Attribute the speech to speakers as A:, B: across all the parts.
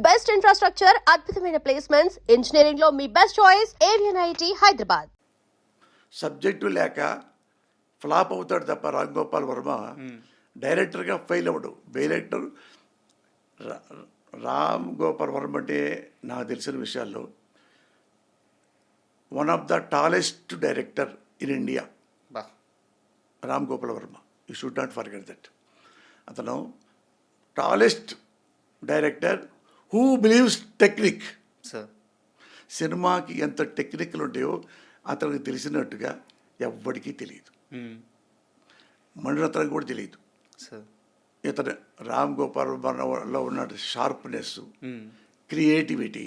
A: Best infrastructure, అద్భుతమైన placements, engineering లో మీ best choice Avion IIT Hyderabad.
B: Subject లేక ఫ్లాప్ అవుతాడు తప్ప రామ్ గోపాల్ వర్మ డైరెక్టర్గా ఫెయిల్ అవ్వడు. డైరెక్టర్ రామ్ గోపాల్ వర్మ అంటే నాకు తెలిసిన విషయాల్లో one of the tallest director in India. Ram Gopal Varma, you should not forget that. అతను tallest director who believes technique. సినిమాకి ఎంత టెక్నిక్లు ఉంటాయో అతనికి తెలిసినట్టుగా ఎవ్వడికి తెలియదు. మణిరత్నం కూడా తెలియదు. ఇతను రామ్ గోపాల్ వర్మలో ఉన్న షార్ప్నెస్, క్రియేటివిటీ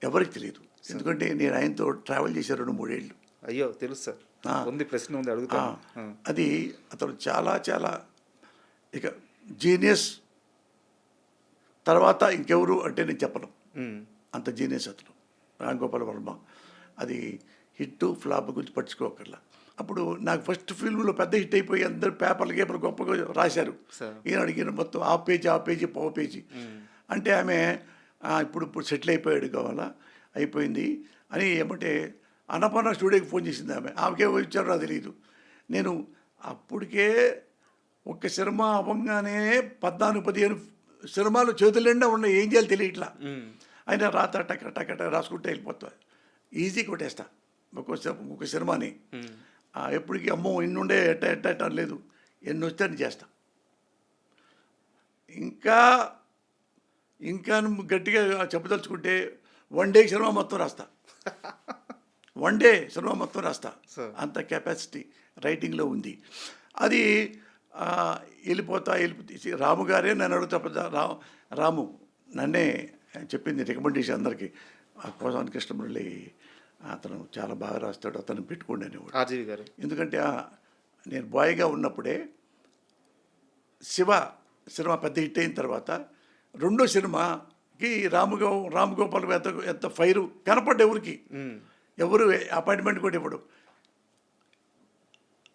B: ఎవరికి తెలియదు. ఎందుకంటే నేను ఆయనతో ట్రావెల్ చేశాను 2-3 ఏళ్ళు.
C: అయ్యో తెలుసు సార్, ఉంది ప్రశ్న ఉంది అడుగుతా.
B: అది అతను చాలా చాలా ఇక జీనియస్. తర్వాత ఇంకెవరు అంటే నేను చెప్పను, అంత జీనియస్ అతను రామ్ గోపాల్ వర్మ. అది హిట్ ఫ్లాప్ గురించి పట్టించుకోకర్లా. అప్పుడు నాకు ఫస్ట్ ఫిల్మ్లో పెద్ద హిట్ అయిపోయి అందరు పేపర్లు గొప్పగా రాశారు. ఈయన అడిగిన మొత్తం ఆ పేజీ పో పేజీ అంటే ఆమె ఇప్పుడు సెటిల్ అయిపోయాడు కావాలా అయిపోయింది అని ఏమంటే అన్నపూర్ణ స్టూడియోకి ఫోన్ చేసింది. ఆమెకే వచ్చారో నాకు తెలియదు. నేను అప్పటికే ఒక్క సినిమా అవ్వగానే 14-15 సినిమాలు చేతులు నిండా ఉన్నాయి, ఏం చేయాలి తెలియట్లా. అయినా రాత టక రాసుకుంటే వెళ్ళిపోతా, ఈజీ కొట్టేస్తా ఒక సినిమాని. ఎప్పటికీ అమ్మో ఇన్నుండే ఎట్ట లేదు, ఎన్ని వస్తే అని చేస్తా. ఇంకా గట్టిగా చెప్పదలుచుకుంటే 1 డే సినిమా మొత్తం రాస్తా. 1 డే సినిమా మొత్తం రాస్తా. అంత కెపాసిటీ రైటింగ్లో ఉంది. అది వెళ్ళిపోతా రాము గారే నన్ను అడుగుతా. రాము నన్నే చెప్పింది రికమెండేషన్ అందరికీ. కోసాని కృష్ణమురళి అతను చాలా బాగా రాస్తాడు, అతను పెట్టుకోండి అనేవాడు
C: ఆర్జీవి గారు.
B: ఎందుకంటే నేను బాయ్గా ఉన్నప్పుడే శివ సినిమా పెద్ద హిట్ అయిన తర్వాత 2వ సినిమాకి రామ్ గోపాల్ ఎంత ఫైరు కనపడ్డ ఎవరు అపాయింట్మెంట్ కూడా ఇవ్వడు.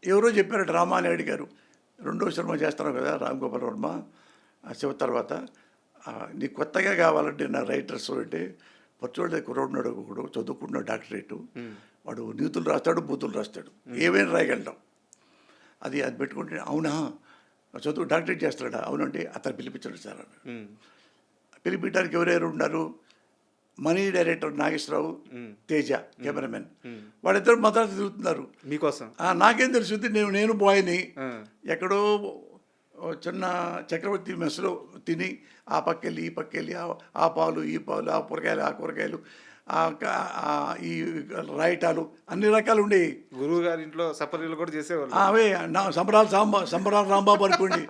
B: ఎవరో చెప్పారట రామానాయుడు గారు, 2వ సినిమా చేస్తున్నావు కదా రామ్ గోపాల్ వర్మ శివ తర్వాత, నీకు కొత్తగా కావాలంటే నా రైటర్స్ అంటే పచ్చోళ్ళ కుర్రోడున్నాడు, ఒకడు చదువుకుంటున్నాడు డాక్టరేటు, వాడు నీతులు రాస్తాడు బూతులు రాస్తాడు, ఏమైనా రాయగలడం. అది పెట్టుకుంటే అవునా చదువు డాక్టరేట్ చేస్తాడా, అవునంటే అతను పిలిపించాడు సార్ అన్నాడు. పిలిపించడానికి ఎవరెవరు ఉన్నారు, మనీ డైరెక్టర్ నాగేశ్వరరావు, తేజ కెమెరామెన్, వాళ్ళిద్దరు మద్రాసు తిరుగుతున్నారు
C: మీకోసం.
B: నాకేం తెలుస్తుంది, నేను బాయ్ని ఎక్కడో చిన్న చక్రవర్తి మెస్లో తిని ఆ పక్కెళ్ళి ఈ పక్కెళ్ళి ఆ పాలు ఈ పాలు ఆ కూరగాయలు ఈ రాయటాలు అన్ని రకాలు ఉండేవి.
C: గురువు గారి ఇంట్లో సపర్యలు కూడా చేసేవాళ్ళు.
B: అవే సంబరాలు రాంబాబు అనుకోండి.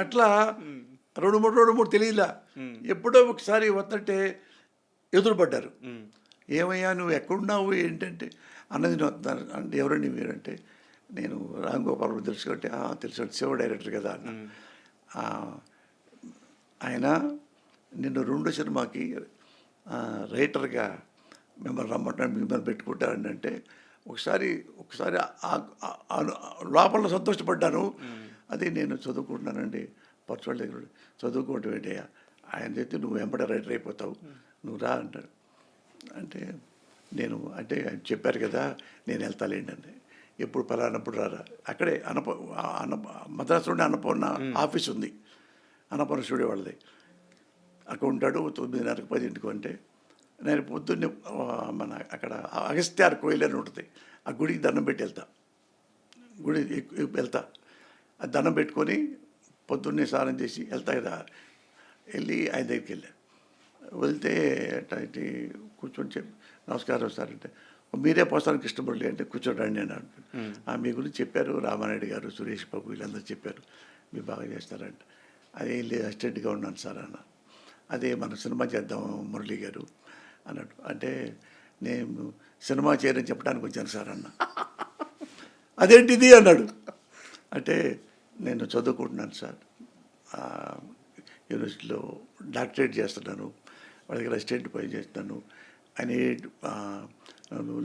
B: అట్లా 2-3 తెలియలా. ఎప్పుడో ఒకసారి వస్తుంటే ఎదురుపడ్డారు. ఏమయ్యా నువ్వు ఎక్కడున్నావు ఏంటంటే అన్నది వస్తున్నారు అంటే ఎవరండి మీరంటే నేను రామ్ గోపాల్ తెలుసు అంటే తెలుసు శివ డైరెక్టర్ కదా అన్న. ఆయన నిన్ను 2వ సినిమాకి రైటర్గా మిమ్మల్ని రమ్మంటాను, మిమ్మల్ని పెట్టుకుంటారని అంటే ఒకసారి లోపల సంతోషపడ్డాను. అది నేను చదువుకుంటున్నానండి పర్చువల్ దగ్గర. చదువుకోవటం ఏంటయ్యా, ఆయన చెప్తే నువ్వు వెంబడే రైటర్ అయిపోతావు, నువ్వు రా అంటాడు. అంటే ఆయన చెప్పారు కదా నేను వెళ్తాలేండి అండి. ఎప్పుడు పలానప్పుడు రారా. అక్కడే మద్రాసులోనే అన్నపూర్ణ ఆఫీస్ ఉంది, అన్నపూర్ణ స్టూడియో వాళ్ళది. అక్కడ ఉంటాడు 9:30 10 అంటే నేను పొద్దున్నే మన అక్కడ అగస్త్యార్ కోయిల్ అని ఉంటుంది, ఆ గుడికి దండం పెట్టి వెళ్తా. ఆ దండం పెట్టుకొని పొద్దున్నే స్నానం చేసి వెళ్తా కదా. వెళ్ళి ఆయన దగ్గరికి వెళ్తే ఇటు కూర్చొని చెప్పి నమస్కారం సార్ అంటే, మీరే పోస్తాను కృష్ణమురళి అంటే కూర్చోడండి అని అంటారు. మీ గురించి చెప్పారు రామానాయుడు గారు, సురేష్ బాబు వీళ్ళందరూ చెప్పారు మీరు బాగా చేస్తారంట. అదే అసిస్టెంట్గా ఉన్నాను సార్ అన్న. అదే మన సినిమా చేద్దాం మురళి గారు అన్నట్టు. అంటే నేను సినిమా చేయరని చెప్పడానికి వచ్చాను సార్ అన్న. అదేంటిది అన్నాడు. అంటే నేను చదువుకుంటున్నాను సార్, యూనివర్సిటీలో డాక్టరేట్ చేస్తున్నాను, వాళ్ళ దగ్గర అసిస్టెంట్ పని చేస్తున్నాను. I need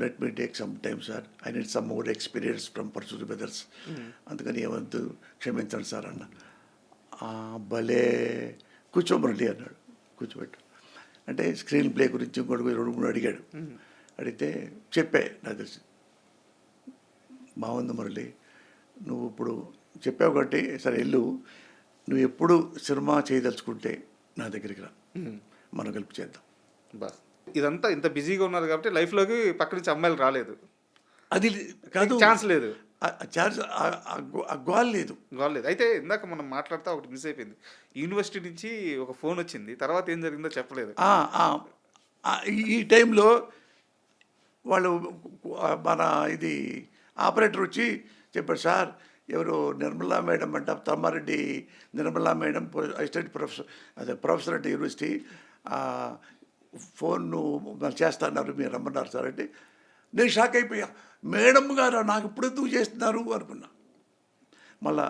B: let me take some time sir, I need some more experience from pursuit brothers, అందుకని ఏమద్దు క్షమించండి సార్ అన్న. భలే కూర్చోమరండి అన్నాడు. కూర్చోబెట్టు అంటే స్క్రీన్ ప్లే గురించి ఇంకోటి 2-3 అడిగాడు. అడిగితే చెప్పే నాకు తెలిసి బాగుంది మురళి, నువ్వు ఇప్పుడు చెప్పావు కాబట్టి సరే వెళ్ళు, నువ్వు ఎప్పుడు సినిమా చేయదలుచుకుంటే నా దగ్గరికి రా, మనం కలిపి చేద్దాం.
C: బా ఇదంతా ఇంత బిజీగా ఉన్నారు కాబట్టి లైఫ్లోకి పక్క నుంచి అమ్మాయిలు రాలేదు,
B: అది కాదు,
C: ఛాన్స్ లేదు,
B: ఛాన్స్ గోల్ లేదు.
C: గోలేదు. అయితే ఇందాక మనం మాట్లాడుతూ ఒకటి మిస్ అయిపోయింది. యూనివర్సిటీ నుంచి ఒక ఫోన్ వచ్చింది, తర్వాత ఏం జరిగిందో చెప్పలేదు.
B: ఈ టైంలో వాళ్ళు మన ఇది ఆపరేటర్ వచ్చి చెప్పాడు, సార్ ఎవరు నిర్మలా మేడం అంట, Tammareddy Nirmala madam assistant professor, అదే ప్రొఫెసర్ అంటే యూనివర్సిటీ, ఫోన్ చేస్తున్నారు, మీరు రమ్మన్నారు సార్ అంటే నేను షాక్ అయిపోయా. మేడం గారు నాకు ఇప్పుడు ఎందుకు చేస్తున్నారు అనుకున్నా. మళ్ళీ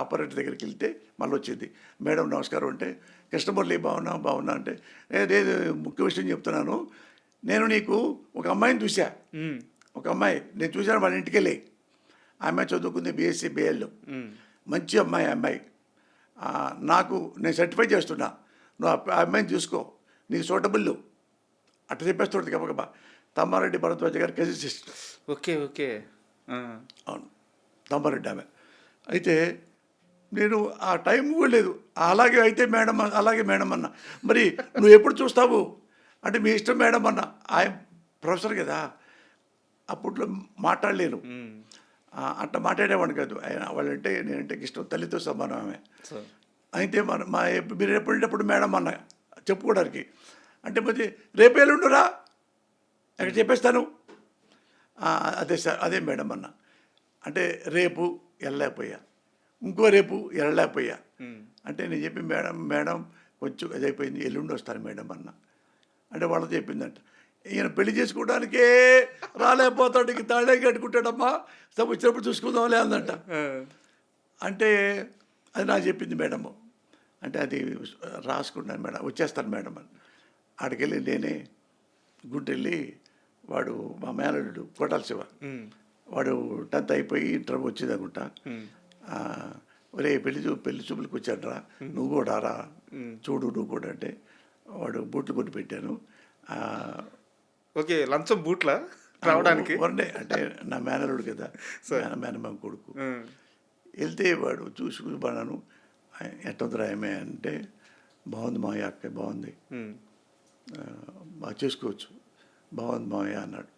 B: ఆపరేటర్ దగ్గరికి వెళ్తే మళ్ళీ వచ్చింది, మేడం నమస్కారం అంటే, కృష్ణమురళి బాగున్నా అంటే, లేదు ముఖ్య విషయం చెప్తున్నాను, నేను నీకు ఒక అమ్మాయిని చూసా, ఒక అమ్మాయి నేను చూశాను, వాళ్ళ ఇంటికి వెళ్ళి ఆ అమ్మాయి చదువుకుంది BSc BL, మంచి అమ్మాయి, నాకు నేను సర్టిఫై చేస్తున్నా, నువ్వు ఆ అమ్మాయిని చూసుకో, నీకు సూటబుల్ అట్ట చెప్పేస్తుంది గబగబా. తమ్మారెడ్డి భరద్వాజ గారి కజిన్ సిస్టర్.
C: ఓకే
B: అవును, తమ్మారెడ్డి ఆమె. అయితే నేను ఆ టైం కూడా లేదు, అలాగే అయితే మేడం, అలాగే మేడం అన్న, మరి నువ్వు ఎప్పుడు చూస్తావు అంటే మీ ఇష్టం మేడం అన్న. ఆయన ప్రొఫెసర్ కదా, అప్పట్లో మాట్లాడలేను, అట్లా మాట్లాడేవాడిని కాదు. ఆయన వాళ్ళంటే నేనంటే ఇష్టం, తల్లితో సమానం ఆమె. అయితే మీరు ఎప్పుడేటప్పుడు మేడం అన్న చెప్పుకోవడానికి, అంటే మరి రేపు ఎల్లుండురా ఎక్కడ చెప్పేస్తాను, అదే సార్ అదే మేడం అన్న. అంటే రేపు వెళ్ళలేకపోయా, ఇంకో రేపు వెళ్ళలేకపోయా, అంటే నేను చెప్పి మేడం కొంచెం ఇదైపోయింది, ఎల్లుండి వస్తాను మేడం అన్న. అంటే వాళ్ళతో చెప్పిందంట, ఈయన పెళ్లి చేసుకోవడానికే రాలేకపోతాడు, ఇంక తాళే కట్టుకుంటాడమ్మా, సరే వచ్చినప్పుడు చూసుకుందాంలే అందంట. అంటే అది నాకు చెప్పింది మేడము. అంటే అది రాసుకున్నాను మేడం, వచ్చేస్తాను మేడం అని. ఆడికెళ్ళి నేనే గుంటెళ్ళి, వాడు మా మేనల్లుడు కోటాల శివ, వాడు 10th అయిపోయి ఇంటర్ వచ్చింది అనుకుంటా, ఒరే పెళ్లి చూపులకు వచ్చాడు రా, నువ్వు కూడా రా చూడు నువ్వు కూడా అంటే, వాడు బూట్లు కొట్టి పెట్టాను.
C: ఓకే, లంచం బూట్లా రావడానికి
B: అంటే నా మేనల్లుడు కదా, మేనమామ కొడుకు. వెళ్తే వాడు చూసుకున్నాను, ఎట్టొద్దురా ఏమే అంటే, బాగుంది మావయ్య అక్క, బాగుంది, బాగా చేసుకోవచ్చు, బాగుంది మావయ్య అన్నాడు.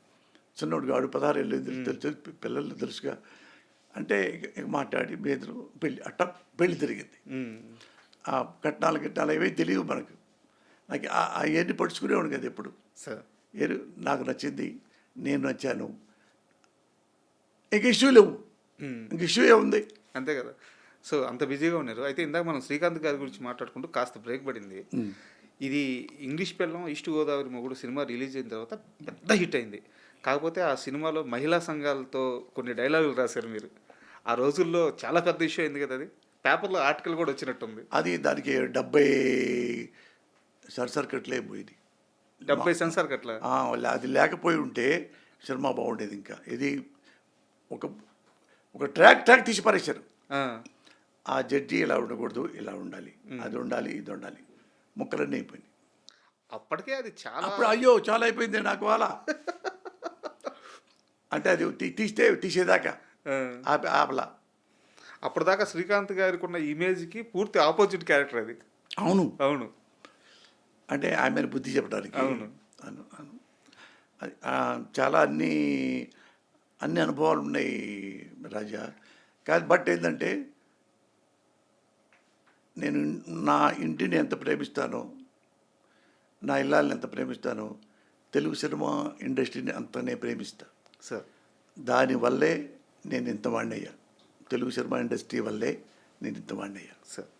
B: చిన్నోడు వాడు 16 ఏళ్ళు, తెలుసు పిల్లలు తెలుసుగా. అంటే మాట్లాడి బేదరు పెళ్ళి తిరిగింది. ఆ కట్నాలు ఏవీ తెలియవు మనకు, నాకు అవన్నీ పడుచుకునేవాడు కదా ఎప్పుడు. నాకు నచ్చింది, నేను నచ్చాను, ఇంక ఇష్యూ లేవు, ఇంక ఇష్యూ ఏముంది,
C: అంతే కదా. సో అంత బిజీగా ఉన్నారు. అయితే ఇందాక మనం శ్రీకాంత్ గారి గురించి మాట్లాడుకుంటూ కాస్త బ్రేక్ పడింది. ఇది ఇంగ్లీష్ పెళ్ళం ఈస్ట్ గోదావరి మొగుడు సినిమా రిలీజ్ అయిన తర్వాత పెద్ద హిట్ అయింది. కాకపోతే ఆ సినిమాలో మహిళా సంఘాలతో కొన్ని డైలాగులు రాశారు మీరు. ఆ రోజుల్లో చాలా పెద్ద ఇష్యూ అయింది కదా, అది పేపర్లో ఆర్టికల్ కూడా వచ్చినట్టుంది.
B: అది దానికి 70 సర్సర్కట్లే పోయింది.
C: 70 సెన్సార్ కట్ల.
B: అది లేకపోయి ఉంటే సినిమా బాగుండేది. ఇంకా ఇది ఒక ట్రాక్ తీసి పారేశారు. ఆ జడ్జి ఇలా ఉండకూడదు, ఇలా ఉండాలి, అది ఉండాలి, ఇది ఉండాలి, ముక్కలన్నీ అయిపోయినాయి.
C: అప్పటికే అది చాలా,
B: అప్పుడు అయ్యో చాలా అయిపోయింది నాకు అలా. అంటే అది తీసేదాకా ఆపలా.
C: అప్పటిదాకా శ్రీకాంత్ గారికి ఉన్న ఇమేజ్కి పూర్తి ఆపోజిట్ క్యారెక్టర్ అది. అవును
B: అంటే ఆమెను బుద్ధి చెప్పడానికి.
C: అవును,
B: చాలా అన్ని అనుభవాలు ఉన్నాయి రాజా. కానీ బట్ ఏంటంటే, నేను నా ఇంటిని ఎంత ప్రేమిస్తానో, నా ఇల్లాలని ఎంత ప్రేమిస్తానో, తెలుగు సినిమా ఇండస్ట్రీని అంతనే ప్రేమిస్తా
C: సార్.
B: దానివల్లే నేను ఇంత వాడినయ్యా, తెలుగు సినిమా ఇండస్ట్రీ వల్లే నేను ఇంత వాడినయ్యా
C: సార్.